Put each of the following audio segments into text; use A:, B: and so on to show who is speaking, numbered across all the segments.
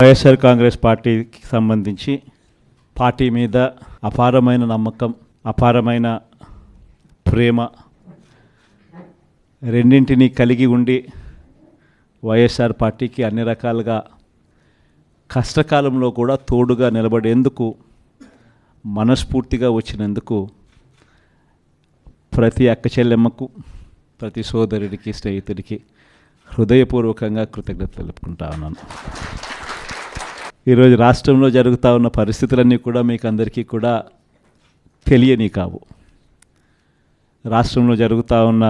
A: వైఎస్ఆర్ కాంగ్రెస్ పార్టీకి సంబంధించి పార్టీ మీద అపారమైన నమ్మకం, అపారమైన ప్రేమ రెండింటినీ కలిగి ఉండి వైఎస్ఆర్ పార్టీకి అన్ని రకాలుగా కష్టకాలంలో కూడా తోడుగా నిలబడేందుకు మనస్ఫూర్తిగా వచ్చినందుకు ప్రతి అక్క చెల్లెమ్మకు, ప్రతి సోదరుడికి, స్నేహితుడికి హృదయపూర్వకంగా కృతజ్ఞతలు తెలుపుకుంటా ఉన్నాను. ఈరోజు రాష్ట్రంలో జరుగుతూ ఉన్న పరిస్థితులన్నీ కూడా మీకు అందరికీ కూడా తెలియని కావు. రాష్ట్రంలో జరుగుతూ ఉన్న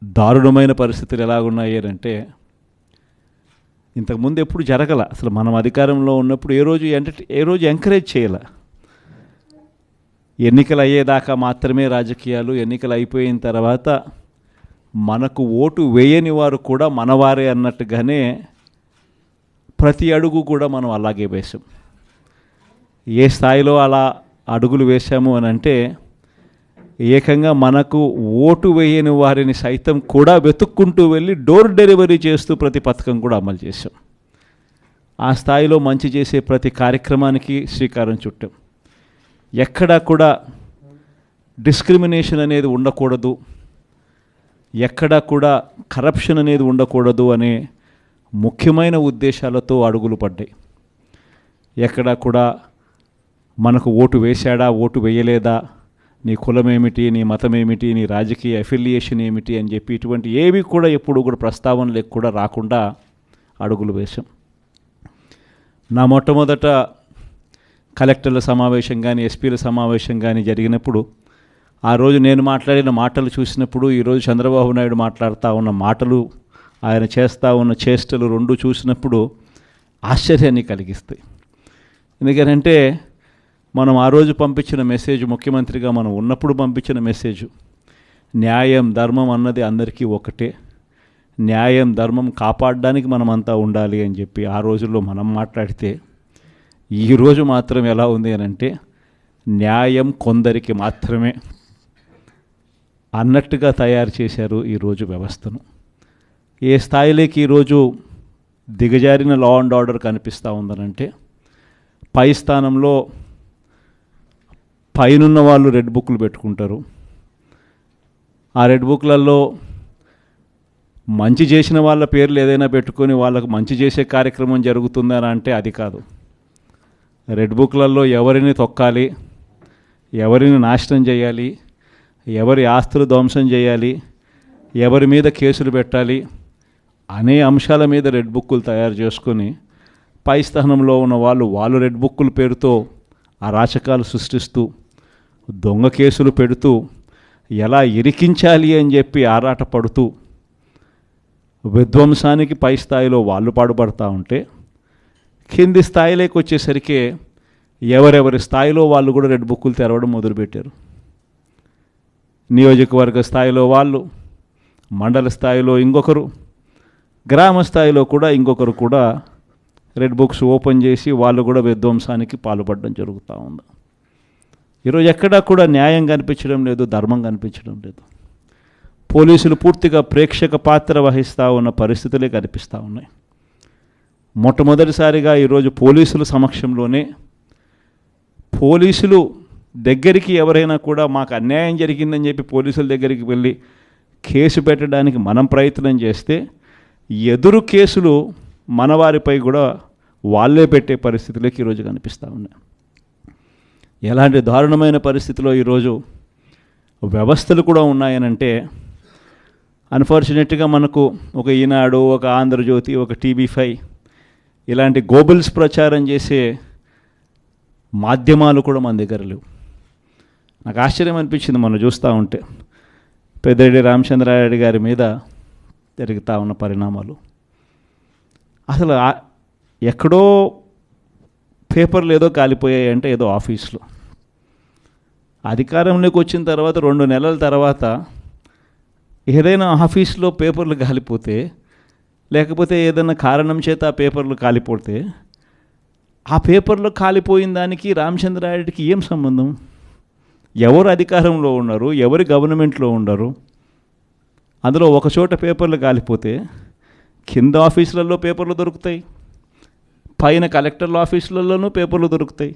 A: దారుణమైన పరిస్థితులు ఎలాగున్నాయి అంటే ఇంతకుముందు ఎప్పుడు జరగల. అసలు మనం అధికారంలో ఉన్నప్పుడు ఏ రోజు ఎంకరేజ్ చేయాల. ఎన్నికలు అయ్యేదాకా మాత్రమే రాజకీయాలు, ఎన్నికలు అయిపోయిన తర్వాత మనకు ఓటు వేయని వారు కూడా మనవారే అన్నట్టుగానే ప్రతి అడుగు కూడా మనం అలాగే వేసాం. ఏ స్థాయిలో అలా అడుగులు వేశాము అని అంటే ఏకంగా మనకు ఓటు వేయని వారిని సైతం కూడా వెతుక్కుంటూ వెళ్ళి డోర్ డెలివరీ చేస్తూ ప్రతి పథకం కూడా అమలు చేశాం. ఆ స్థాయిలో మంచి చేసే ప్రతి కార్యక్రమానికి శ్రీకారం చుట్టాం. ఎక్కడా కూడా డిస్క్రిమినేషన్ అనేది ఉండకూడదు, ఎక్కడా కూడా కరప్షన్ అనేది ఉండకూడదు అనే ముఖ్యమైన ఉద్దేశాలతో అడుగులు పడ్డాయి. ఎక్కడా కూడా మనకు ఓటు వేశాడా, ఓటు వేయలేదా, నీ కులం ఏమిటి, నీ మతం ఏమిటి, నీ రాజకీయ అఫిలియేషన్ ఏమిటి అని చెప్పి ఇటువంటి ఏవి కూడా ఎప్పుడు కూడా ప్రస్తావనలకు కూడా రాకుండా అడుగులు వేశాం. నా మొట్టమొదట కలెక్టర్ల సమావేశం కానీ, ఎస్పీల సమావేశం కానీ జరిగినప్పుడు ఆ రోజు నేను మాట్లాడిన మాటలు చూసినప్పుడు ఈరోజు చంద్రబాబు నాయుడు మాట్లాడుతూ ఉన్న మాటలు, ఆయన చేస్తూ ఉన్న చేష్టలు రెండు చూసినప్పుడు ఆశ్చర్యాన్ని కలిగిస్తాయి. ఎందుకంటే మనం ఆ రోజు పంపించిన మెసేజ్, ముఖ్యమంత్రిగా మనం ఉన్నప్పుడు పంపించిన మెసేజ్, న్యాయం ధర్మం అన్నది అందరికీ ఒకటే, న్యాయం ధర్మం కాపాడడానికి మనమంతా ఉండాలి అని చెప్పి ఆ రోజుల్లో మనం మాట్లాడితే ఈరోజు మాత్రం ఎలా ఉంది అని అంటే న్యాయం కొందరికి మాత్రమే అన్నట్టుగా తయారు చేశారు ఈరోజు వ్యవస్థను. ఏ స్థాయిలోకి ఈరోజు దిగజారిన లా అండ్ ఆర్డర్ కనిపిస్తూ ఉందనంటే పై స్థానంలో పైనున్న వాళ్ళు రెడ్ బుక్లు పెట్టుకుంటారు. ఆ రెడ్ బుక్లలో మంచి చేసిన వాళ్ళ పేర్లు ఏదైనా పెట్టుకొని వాళ్ళకు మంచి చేసే కార్యక్రమం జరుగుతుందని అంటే అది కాదు. రెడ్ బుక్లలో ఎవరిని తొక్కాలి, ఎవరిని నాశనం చేయాలి, ఎవరి ఆస్తులు ధ్వంసం చేయాలి, ఎవరి మీద కేసులు పెట్టాలి అనే అంశాల మీద రెడ్ బుక్కులు తయారు చేసుకొని పై స్థానంలో ఉన్న వాళ్ళు రెడ్ బుక్కుల పేరుతో అరాచకాలు సృష్టిస్తూ దొంగ కేసులు పెడుతూ ఎలా ఇరికించాలి అని చెప్పి ఆరాట పడుతూ విధ్వంసానికి పై స్థాయిలో వాళ్ళు పాటుపడుతూ ఉంటే కింది స్థాయిలోకి వచ్చేసరికి ఎవరెవరి స్థాయిలో వాళ్ళు కూడా రెడ్ బుక్కులు తెరవడం మొదలుపెట్టారు. నియోజకవర్గ స్థాయిలో వాళ్ళు, మండల స్థాయిలో ఇంకొకరు, గ్రామ స్థాయిలో కూడా ఇంకొకరు కూడా రెడ్ బుక్స్ ఓపెన్ చేసి వాళ్ళు కూడా విధ్వంసానికి పాల్పడడం జరుగుతూ ఉంది. ఈరోజు ఎక్కడా కూడా న్యాయం కనిపించడం లేదు, ధర్మం కనిపించడం లేదు. పోలీసులు పూర్తిగా ప్రేక్షక పాత్ర వహిస్తూ ఉన్న పరిస్థితులే కనిపిస్తూ ఉన్నాయి. మొట్టమొదటిసారిగా ఈరోజు పోలీసుల సమక్షంలోనే పోలీసులు దగ్గరికి ఎవరైనా కూడా మాకు అన్యాయం జరిగిందని చెప్పి పోలీసుల దగ్గరికి వెళ్ళి కేసు పెట్టడానికి మనం ప్రయత్నం చేస్తే ఎదురు కేసులు మనవారిపై కూడా వాళ్ళే పెట్టే పరిస్థితులకి ఈరోజు కనిపిస్తూ ఉన్నాయి. ఎలాంటి దారుణమైన పరిస్థితిలో ఈరోజు వ్యవస్థలు కూడా ఉన్నాయనంటే అన్ఫార్చునేట్గా మనకు ఒక ఈనాడు, ఒక ఆంధ్రజ్యోతి, ఒక TV5 ఇలాంటి గోబుల్స్ ప్రచారం చేసే మాధ్యమాలు కూడా మన దగ్గర లేవు. నాకు ఆశ్చర్యం అనిపించింది మనం చూస్తూ ఉంటే పెద్దిరెడ్డి రామచంద్రారెడ్డి గారి మీద జరుగుతూ ఉన్న పరిణామాలు. అసలు ఎక్కడో పేపర్లు ఏదో కాలిపోయాయి అంటే ఏదో ఆఫీస్లో, అధికారంలోకి వచ్చిన తర్వాత 2 నెలల తర్వాత ఏదైనా ఆఫీస్లో పేపర్లు కాలిపోతే, లేకపోతే ఏదైనా కారణం చేత ఆ పేపర్లు కాలిపోతే ఆ పేపర్లో కాలిపోయిన దానికి రామచంద్రారెడ్డికి ఏం సంబంధం? ఎవరు అధికారంలో ఉన్నారు, ఎవరి గవర్నమెంట్లో ఉన్నారు? అందులో ఒక చోట పేపర్లు కాలిపోతే కింద ఆఫీసులలో పేపర్లు దొరుకుతాయి, పైన కలెక్టర్ల ఆఫీసులలోనూ పేపర్లు దొరుకుతాయి,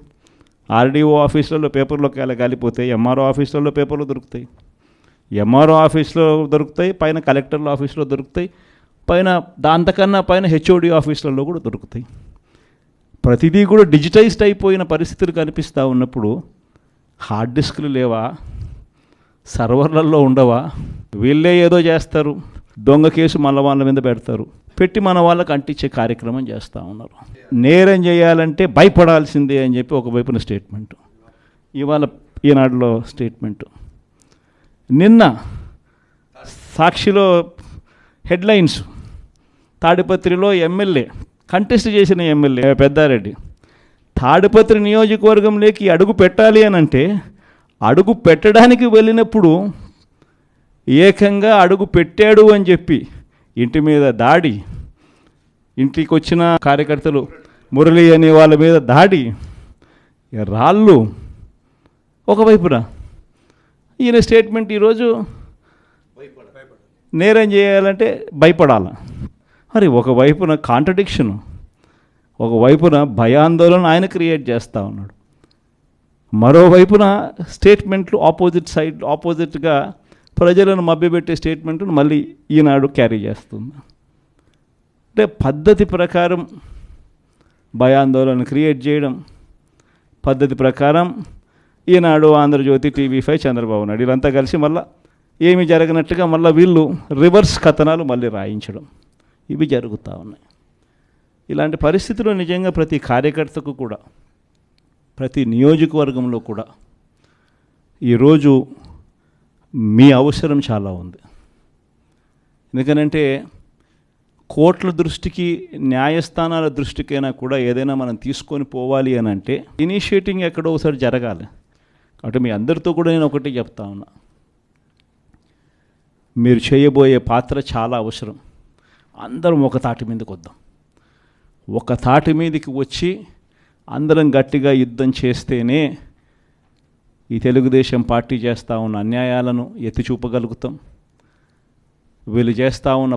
A: ఆర్డీఓ ఆఫీసులలో పేపర్లో కాలిపోతాయి, ఎంఆర్ఓ ఆఫీసులలో పేపర్లు దొరుకుతాయి, ఎంఆర్ఓ ఆఫీస్లో దొరుకుతాయి, పైన కలెక్టర్ల ఆఫీసులో దొరుకుతాయి, పైన దాంతకన్నా పైన హెచ్ఓడి ఆఫీసులలో కూడా దొరుకుతాయి. ప్రతిదీ కూడా డిజిటైజ్డ్ అయిపోయిన పరిస్థితులు కనిపిస్తూ ఉన్నప్పుడు హార్డ్ డిస్క్లు లేవా, సర్వర్లలో ఉండవా? వీళ్ళే ఏదో చేస్తారు, దొంగ కేసు మళ్ళీ వాళ్ళ మీద పెడతారు, పెట్టి మన వాళ్ళకి అంటించే కార్యక్రమం చేస్తూ ఉన్నారు. నేరం చేయాలంటే భయపడాల్సిందే అని చెప్పి ఒకవైపున స్టేట్మెంటు, ఇవాళ ఈనాడులో స్టేట్మెంటు, నిన్న సాక్షిలో హెడ్లైన్స్, తాడిపత్రిలో ఎమ్మెల్యే కంటెస్ట్ చేసిన ఎమ్మెల్యే పెద్దారెడ్డి తాడిపత్రి నియోజకవర్గంలోకి అడుగు పెట్టాలి అని అంటే అడుగు పెట్టడానికి వెళ్ళినప్పుడు ఏకంగా అడుగు పెట్టాడు అని చెప్పి ఇంటి మీద దాడి, ఇంటికి వచ్చిన కార్యకర్తలు మురళి అనే వాళ్ళ మీద దాడి, రాళ్ళు ఒకవైపున. ఈయన స్టేట్మెంట్ ఈరోజు నేరం చేయాలంటే భయపడాలి. మరి ఒకవైపున కాంట్రడిక్షను, ఒకవైపున భయాందోళన ఆయన క్రియేట్ చేస్తూ ఉన్నాడు, మరోవైపున స్టేట్మెంట్లు ఆపోజిట్గా ప్రజలను మభ్యపెట్టే స్టేట్మెంట్ను మళ్ళీ ఈనాడు క్యారీ చేస్తుంది. అంటే పద్ధతి ప్రకారం భయాందోళన క్రియేట్ చేయడం, పద్ధతి ప్రకారం ఈనాడు, ఆంధ్రజ్యోతి, టీవీ5, చంద్రబాబు నాయుడు వీళ్ళంతా కలిసి మళ్ళీ ఏమి జరగనట్టుగా మళ్ళీ వీళ్ళు రివర్స్ కథనాలు మళ్ళీ రాయించడం, ఇవి జరుగుతూ ఉన్నాయి. ఇలాంటి పరిస్థితుల్లో నిజంగా ప్రతి కార్యకర్తకు కూడా, ప్రతి నియోజకవర్గంలో కూడా ఈరోజు మీ అవసరం చాలా ఉంది. ఎందుకనంటే కోర్టుల దృష్టికి, న్యాయస్థానాల దృష్టికైనా కూడా ఏదైనా మనం తీసుకొని పోవాలి అని అంటే ఇనిషియేటింగ్ ఎక్కడో ఒకసారి జరగాలి. కాబట్టి మీ అందరితో కూడా నేను ఒకటి చెప్తా ఉన్నా, మీరు చేయబోయే పాత్ర చాలా అవసరం. అందరం ఒక తాటి మీదకి వద్దాం, ఒక తాటి మీదకి వచ్చి అందరం గట్టిగా యుద్ధం చేస్తేనే ఈ తెలుగుదేశం పార్టీ చేస్తూ ఉన్న అన్యాయాలను ఎత్తి చూపగలుగుతాం. వీళ్ళు చేస్తూ ఉన్న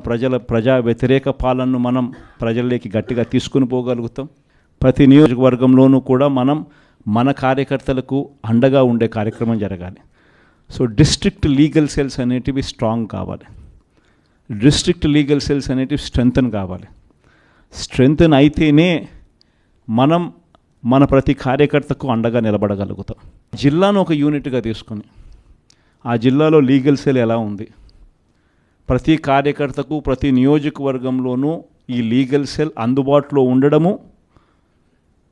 A: ప్రజా వ్యతిరేక పాలనను మనం ప్రజల్లోకి గట్టిగా తీసుకుని పోగలుగుతాం. ప్రతి నియోజకవర్గంలోనూ కూడా మనం మన కార్యకర్తలకు అండగా ఉండే కార్యక్రమం జరగాలి. సో డిస్ట్రిక్ట్ లీగల్ సెల్స్ అనేటివి స్ట్రాంగ్ కావాలి, డిస్ట్రిక్ట్ లీగల్ సెల్స్ అనేటివి స్ట్రెంగ్తన్ కావాలి. స్ట్రెంగ్తన్ అయితేనే మనం మన ప్రతి కార్యకర్తకు అండగా నిలబడగలుగుతాం. జిల్లాను ఒక యూనిట్గా తీసుకొని ఆ జిల్లాలో లీగల్ సెల్ ఎలా ఉంది, ప్రతి కార్యకర్తకు ప్రతి నియోజకవర్గంలోనూ ఈ లీగల్ సెల్ అందుబాటులో ఉండడము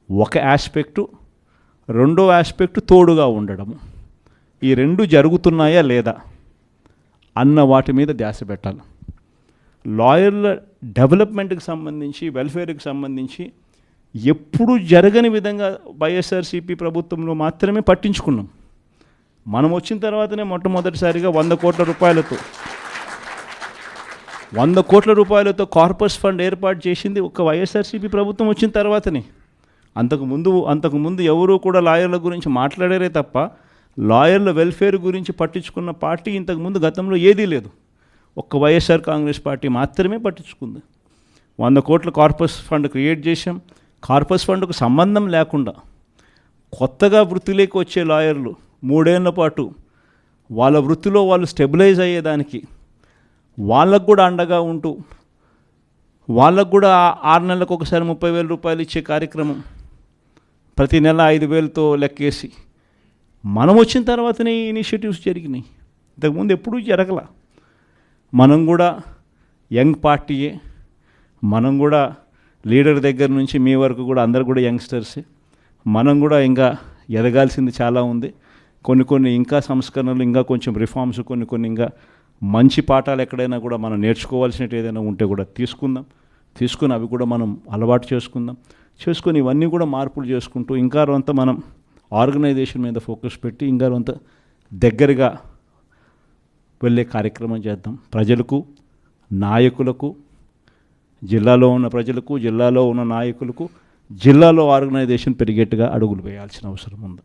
A: ఒక ఆస్పెక్టు, రెండో ఆస్పెక్టు తోడుగా ఉండడము. ఈ రెండు జరుగుతున్నాయా లేదా అన్న వాటి మీద ధ్యాస పెట్టాలి. లాయర్ల డెవలప్మెంట్కి సంబంధించి, వెల్ఫేర్కి సంబంధించి ఎప్పుడు జరగని విధంగా వైఎస్ఆర్సీపీ ప్రభుత్వంలో మాత్రమే పట్టించుకున్నాం. మనం వచ్చిన తర్వాతనే మొట్టమొదటిసారిగా 100 కోట్ల రూపాయలతో కార్పస్ ఫండ్ ఏర్పాటు చేసింది ఒక వైఎస్ఆర్సీపీ ప్రభుత్వం వచ్చిన తర్వాతనే. అంతకుముందు ఎవరూ కూడా లాయర్ల గురించి మాట్లాడారే తప్ప లాయర్ల వెల్ఫేర్ గురించి పట్టించుకున్న పార్టీ ఇంతకుముందు గతంలో ఏదీ లేదు. ఒక్క వైఎస్ఆర్ కాంగ్రెస్ పార్టీ మాత్రమే పట్టించుకుంది. 100 కోట్ల కార్పస్ ఫండ్ క్రియేట్ చేశాం. కార్పస్ ఫండ్కు సంబంధం లేకుండా కొత్తగా వృత్తిలోకి వచ్చే లాయర్లు 3 ఏళ్ల పాటు వాళ్ళ వృత్తిలో వాళ్ళు స్టెబిలైజ్ అయ్యేదానికి వాళ్ళకు కూడా అండగా ఉంటూ, వాళ్ళకు కూడా 6 నెలలకు ఒకసారి 30,000 రూపాయలు ఇచ్చే కార్యక్రమం, ప్రతి నెల 5,000తో లెక్కేసి మనం వచ్చిన తర్వాతనే ఈ ఇనిషియేటివ్స్ జరిగినాయి. ఇంతకుముందు ఎప్పుడూ జరగల. మనం కూడా యంగ్ పార్టీయే, మనం కూడా లీడర్ దగ్గర నుంచి మీ వరకు కూడా అందరు కూడా యంగ్స్టర్సే. మనం కూడా ఇంకా ఎదగాల్సింది చాలా ఉంది. కొన్ని ఇంకా సంస్కరణలు, ఇంకా కొంచెం రిఫార్మ్స్, కొన్ని ఇంకా మంచి పాఠాలు ఎక్కడైనా కూడా మనం నేర్చుకోవాల్సినట్టు ఏదైనా ఉంటే కూడా తీసుకుని అవి కూడా మనం అలవాటు చేసుకుని ఇవన్నీ కూడా మార్పులు చేసుకుంటూ ఇంకా కొంత మనం ఆర్గనైజేషన్ మీద ఫోకస్ పెట్టి ఇంకా కొంత దగ్గరగా వెళ్ళే కార్యక్రమం చేద్దాం. ప్రజలకు, నాయకులకు, జిల్లాలో ఉన్న ప్రజలకు, జిల్లాలో ఉన్న నాయకులకు, జిల్లాలో ఆర్గనైజేషన్ పెరిగేట్టుగా అడుగులు వేయాల్సిన అవసరం ఉంది.